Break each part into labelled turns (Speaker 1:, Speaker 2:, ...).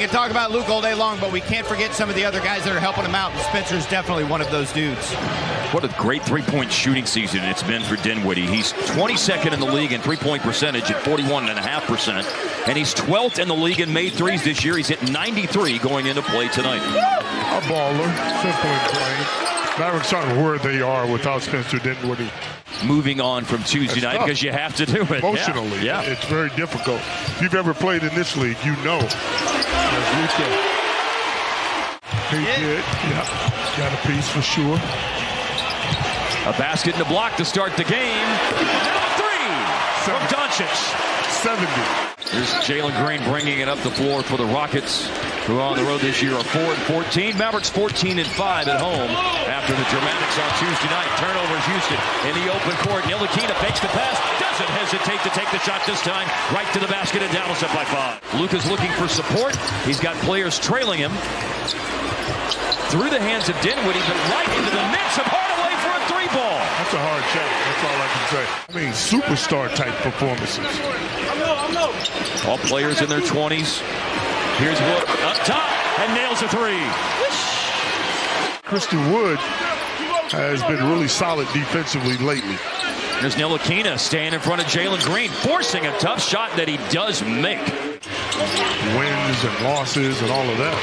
Speaker 1: can talk about Luke all day long, but we can't forget some of the other guys that are helping him out, and Spencer's definitely one of those dudes.
Speaker 2: What a great three-point shooting season it's been for Dinwiddie. He's 22nd in the league in three-point percentage at 41.5%, and he's 12th in the league in made threes this year. He's at 93 going into play tonight.
Speaker 3: A baller, simple and plain. Mavericks aren't where they are without Spencer Dinwiddie.
Speaker 2: Moving on from Tuesday night because you have to do it.
Speaker 3: Emotionally,
Speaker 2: yeah.
Speaker 3: It's very difficult. If you've ever played in this league, you know. He did, yeah. Got a piece for sure.
Speaker 2: A basket and a block to start the game. Three from Doncic.
Speaker 3: 70.
Speaker 2: Here's Jalen Green bringing it up the floor for the Rockets, who on the road this year are 4-14. Mavericks 14-5 at home after the dramatics on Tuesday night. Turnovers, Houston in the open court. Ntilikina fakes the pass, doesn't hesitate to take the shot this time. Right to the basket, and Dallas up by 5. Luka's looking for support. He's got players trailing him. Through the hands of Dinwiddie, but right into the midst of Hardaway for a three ball.
Speaker 3: That's a hard shot. That's all I can say. I mean, superstar type performances.
Speaker 2: All players in their 20s. Here's Wood up top and nails a three.
Speaker 3: Christian Wood has been really solid defensively lately.
Speaker 2: There's Ntilikina staying in front of Jalen Green, forcing a tough shot that he does make.
Speaker 3: Wins and losses and all of that.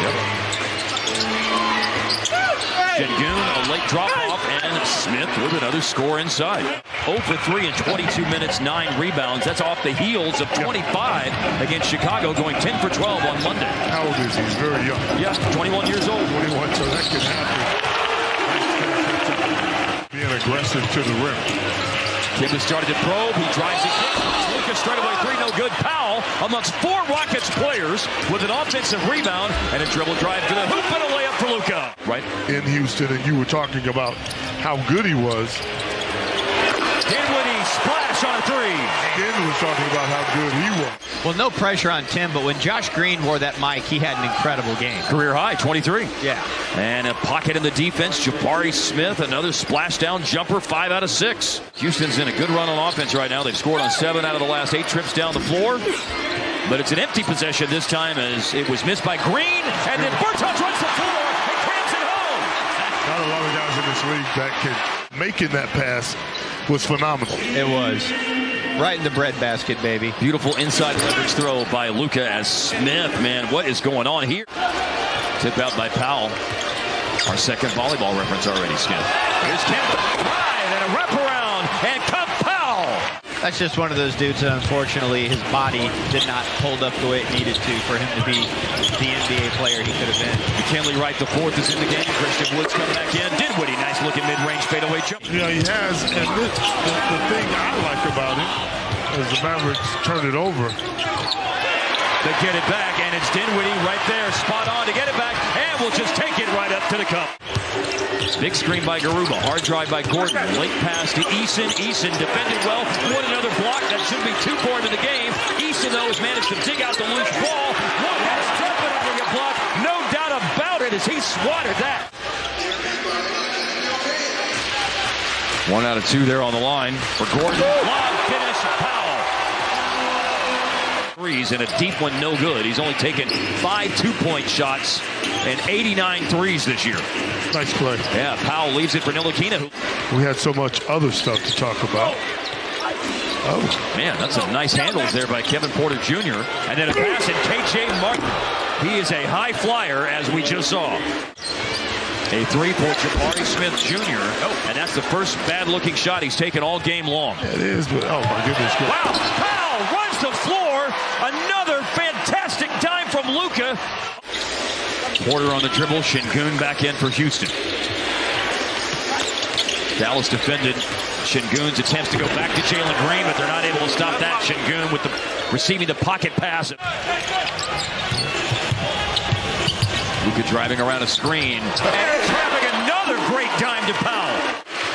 Speaker 2: Şengün, a late drop-off, and Smith with another score inside. 0 for 3 in 22 minutes, 9 rebounds. That's off the heels of 25 against Chicago, going 10 for 12 on Monday.
Speaker 3: How old is he? He's very young.
Speaker 2: Yeah, 21 years old.
Speaker 3: 21, so that can happen. Being aggressive to the rim.
Speaker 2: Kim has started to probe. He drives it. Luka straight away three, no good. Powell amongst 4 Rockets players with an offensive rebound and a dribble drive to the hoop and a layup for Luka. Right
Speaker 3: in Houston, and you were talking about how good he was.
Speaker 2: Dinwiddie splash on a three.
Speaker 3: Din was talking about how good he was.
Speaker 1: Well, no pressure on Tim, but when Josh Green wore that mic, he had an incredible game.
Speaker 2: Career high, 23.
Speaker 1: Yeah.
Speaker 2: And a pocket in the defense. Jabari Smith, another splashdown jumper, 5 out of 6. Houston's in a good run on offense right now. They've scored on 7 out of the last 8 trips down the floor. But it's an empty possession this time as it was missed by Green. And then Bertans runs the floor and crams it home.
Speaker 3: Not a lot of guys in this league that can making that pass was phenomenal.
Speaker 1: It was. Right in the breadbasket, baby.
Speaker 2: Beautiful inside leverage throw by Luka as Smith. Man, what is going on here? Tip out by Powell. Our second volleyball reference already, Skip. Here's Campbell. Drive and a wraparound. And come Powell.
Speaker 1: That's just one of those dudes that unfortunately his body did not hold up the way it needed to for him to be the NBA player he could have been.
Speaker 2: McKinley Wright, the 4th, is in the game. Christian Wood's coming back in. Dinwiddie, nice looking mid-range fadeaway jump.
Speaker 3: Yeah, he has. And the thing I like about it is the Mavericks turn it over.
Speaker 2: They get it back, and it's Dinwiddie right there, spot on to get it back, and we'll just take it right up to the cup. Big screen by Garuba, hard drive by Gordon, late pass to Eason. Eason defended well, won another block. That should be 2 for him in the game. Eason, though, has managed to dig out the loose ball. One has jumping under your block, no doubt about it, as he swatted that. 1 out of 2 there on the line for Gordon. Lob finish, Powell. Threes and a deep one, no good. He's only taken 5 2-point shots and 89 threes this year.
Speaker 3: Nice play.
Speaker 2: Yeah, Powell leaves it for Ntilikina.
Speaker 3: We had so much other stuff to talk about. Oh.
Speaker 2: Man, that's some nice handles there by Kevin Porter Jr. And then a pass and KJ Martin. He is a high flyer, as we just saw. A 3 for Jabari Smith Jr. Oh, and that's the first bad-looking shot he's taken all game long.
Speaker 3: It is, but oh my goodness.
Speaker 2: Wow, Powell runs the floor. Another fantastic dime from Luka. Porter on the dribble. Şengün back in for Houston. Dallas defended Şengün's attempts to go back to Jalen Green, but they're not able to stop that. Şengün with the receiving the pocket pass. Luka driving around a screen. And trapping another great dime to Powell.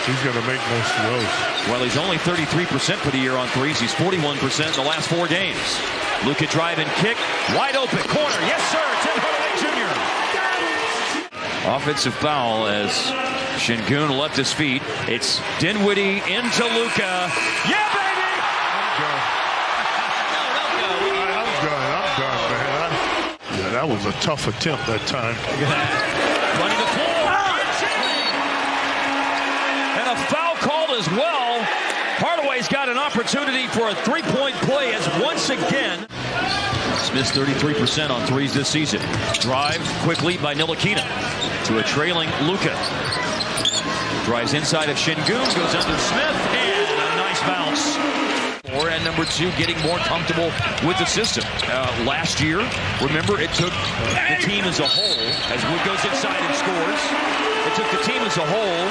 Speaker 3: He's going to make most of those.
Speaker 2: Well, he's only 33% for the year on threes. He's 41% in the last 4 games. Luka drive and kick. Wide open corner. Yes, sir. Tim Hardaway Jr. Offensive foul as Şengün left his feet. It's Dinwiddie into Luka. Yeah, baby!
Speaker 3: I'm done, man. that was a tough attempt that time.
Speaker 2: Look at that. Running the floor. And a foul called as well. Hardaway's got an opportunity for a three-point play as once again. Smith's 33% on threes this season. Drive quickly by Ntilikina to a trailing Luka. Drives inside of Şengün, goes under Smith, and a nice bounce. And number 2 getting more comfortable with the system. Last year, remember, it took the team as a whole, as Wood goes inside and scores, it took the team as a whole.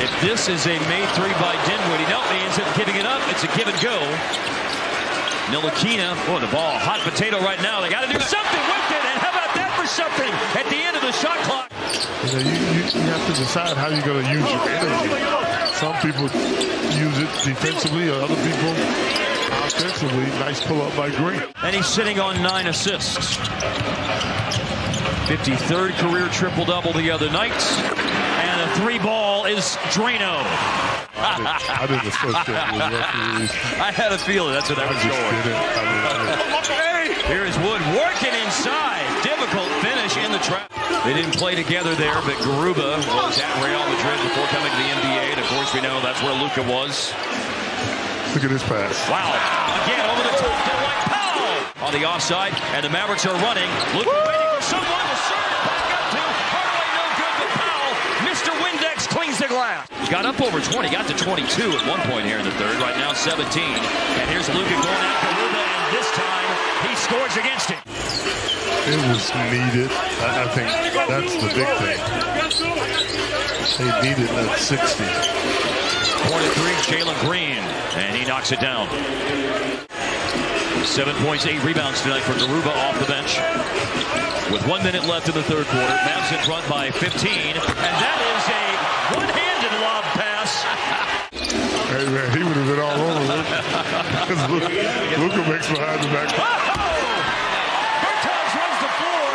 Speaker 2: If this is a made 3 by Dinwiddie, no, he ends up giving it up. It's a give and go. Ntilikina, boy, the ball, hot potato right now. They got to do something with it, and how about that for something at the end of the shot clock?
Speaker 3: You have to decide how you're going to use your energy. Some people use it defensively, other people offensively. Nice pull-up by Green.
Speaker 2: And he's sitting on 9 assists. 53rd career triple-double the other night. And the 3-ball is Drano.
Speaker 3: I did the first step with referees.
Speaker 2: I had a feeling that's what that was going. Here is Wood working inside. Difficult finish in the trap. They didn't play together there, but Garuba was at Real Madrid before coming to the NBA. And of course, we know that's where Luka was.
Speaker 3: Look at this pass.
Speaker 2: Wow. Again, over the top to White Powell. On the offside, and the Mavericks are running. Luka waiting for someone to serve it back up to. Hardaway no good, but Powell, Mr. Windex, cleans the glass. Got up over 20, got to 22 at one point here in the third. Right now, 17. And here's Luka going at Garuba, and this time he scores against it.
Speaker 3: It was needed. I think that's the big thing. They needed that 60.
Speaker 2: Corner 3, Jalen Green, and he knocks it down. 7 points, 8 rebounds tonight for Garuba off the bench. With 1 minute left in the third quarter, Mavs in front by 15, and that is a one-handed lob pass.
Speaker 3: Hey man, he would have been all over it. Because Luka makes behind the back.
Speaker 2: Bertans runs the floor.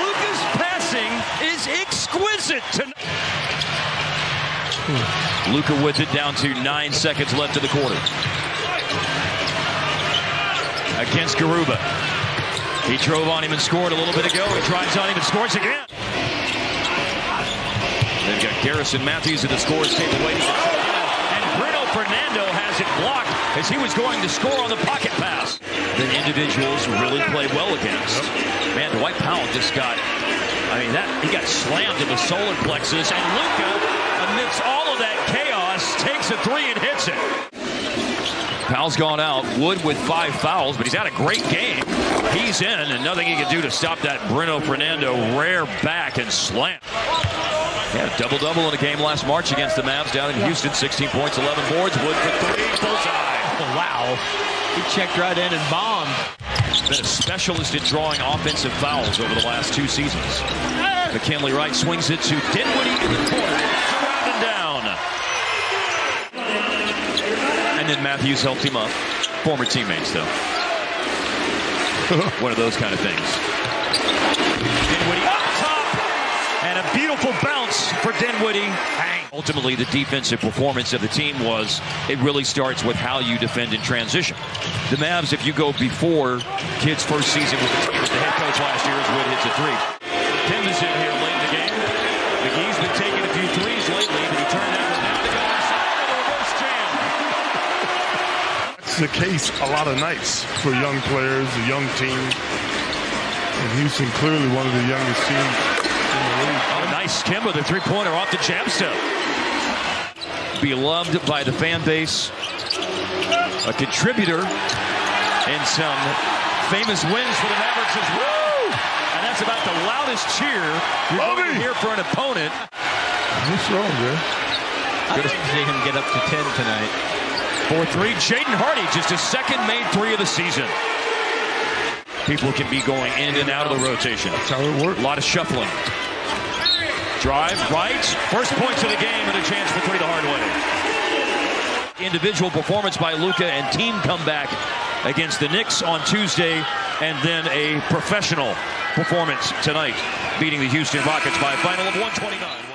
Speaker 2: Luka's passing is exquisite tonight. Luka with it down to 9 seconds left in the quarter. Against Garuba. He drove on him and scored a little bit ago. He drives on him and scores again. They've got Garrison Matthews at the scores table waiting to check in. And Bruno Fernando has it blocked as he was going to score on the pocket pass. The individuals really played well against. Man, Dwight Powell just got, he got slammed in the solar plexus. And Luka, amidst all of that chaos, takes a 3 and hits it. Powell's gone out. Wood with 5 fouls, but he's had a great game. He's in, and nothing he can do to stop that Bruno Fernando rare back and slam. Yeah, double-double in a game last March against the Mavs down in Houston. 16 points, 11 boards. Wood for 3, bullseye. Oh, wow. He checked right in and bombed. Been a specialist in drawing offensive fouls over the last 2 seasons. McKinley Wright swings it to Dinwiddie in the corner. Around and down. And then Matthews helped him up. Former teammates, though. One of those kind of things. Dinwiddie up top. And a beautiful bounce for Dinwiddie. Ultimately, the defensive performance of the team was, it really starts with how you defend in transition. The Mavs, if you go before Kidd's first season with the team as the head coach last year, as Wood hits a 3. Tim is in here late in the game. McGee's been taking a few threes lately, but he turned that one down to go inside with a reverse jam.
Speaker 3: That's the case a lot of nights for young players, a young team. And Houston clearly one of the youngest teams in the league.
Speaker 2: Oh, nice skim with a 3-pointer off the jab step. Beloved by the fan base. A contributor in some famous wins for the Mavericks as well. And that's about the loudest cheer you're going to hear for an opponent.
Speaker 3: What's wrong, man?
Speaker 1: Good to see him get up to 10 tonight.
Speaker 2: 4-3, Jaden Hardy, just his second made 3 of the season. People can be going in and out of the rotation.
Speaker 3: That's how it works.
Speaker 2: A lot of shuffling. Drive, right, first points of the game and a chance for 3 the hard way. Individual performance by Luka and team comeback against the Knicks on Tuesday, and then a professional performance tonight, beating the Houston Rockets by a final of 129.